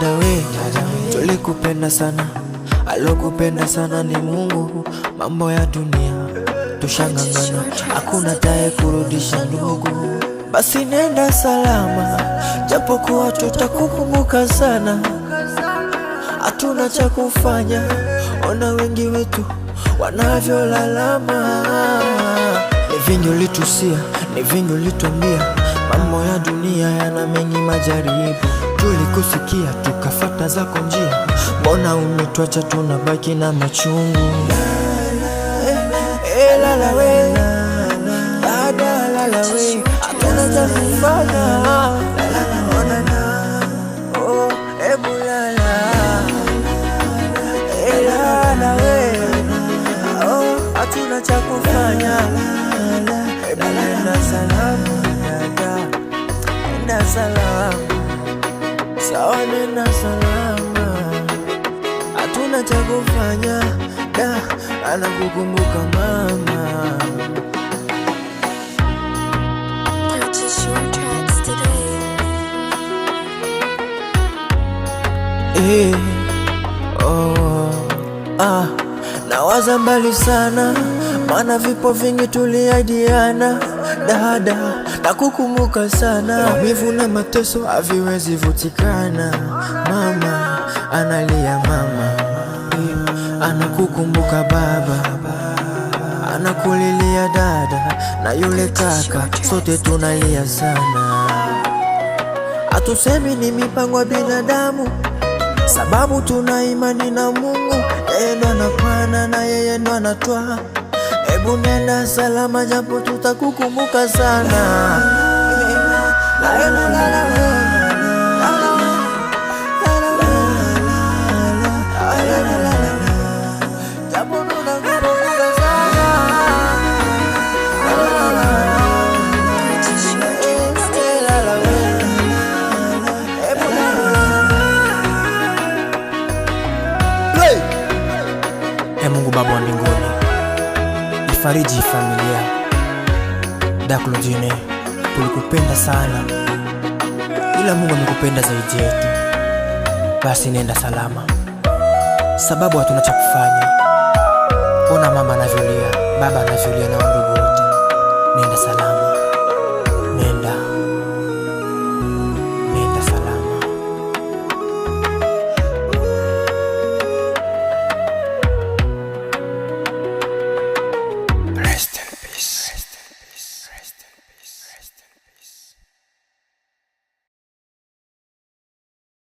Dada we, tulikupenda sana, alokupenda sana ni Mungu. Mambo ya dunia tushangangana, hakuna tae kurudisha ndugu. Basi nenda salama, japo kuwa tutakukumbuka sana. Hatuna cha kufanya, ona wengi wetu wanavyolalama. Ni vingi ulitusia, ni vingi ulituambia, mambo ya dunia yana mengi majaribu. Tulikusikia tukafata zako njia, mbona umetuacha tunabaki na machungu? Lala we, dada lala we, hatuna cha kufanya. Oh, ebu lala, lala we, oh, hatuna cha kufanya. Ebu nenda salama dada, nenda salama, sawa nenda salama, hatuna cha kufanya. Da, anakukumbuka mama. Purchase your tracks today. Nawaza mbali sana, maana vipo vingi tuliahidiana. Dada, nakukumbuka sana, maumivu na mateso haviwezi vutikana. Mama analia, mama anakukumbuka, baba anakulilia, dada na yule kaka, sote tunalia sana. Hatusemi ni mipango ya binadamu, sababu tuna imani na Mungu. Yeye ndo anapana na yeye ndo anatoa. Ebu nenda salama, japo tutakukumbuka sana. Mungu Baba wa mbinguni, ifariji familia Daklojine. Tulikupenda sana, ila Mungu amekupenda zaidi yetu. Basi nenda salama, sababu hatuna cha kufanya. Ona mama anavyolia, baba anavyolia na wandugu wote. Nenda salama.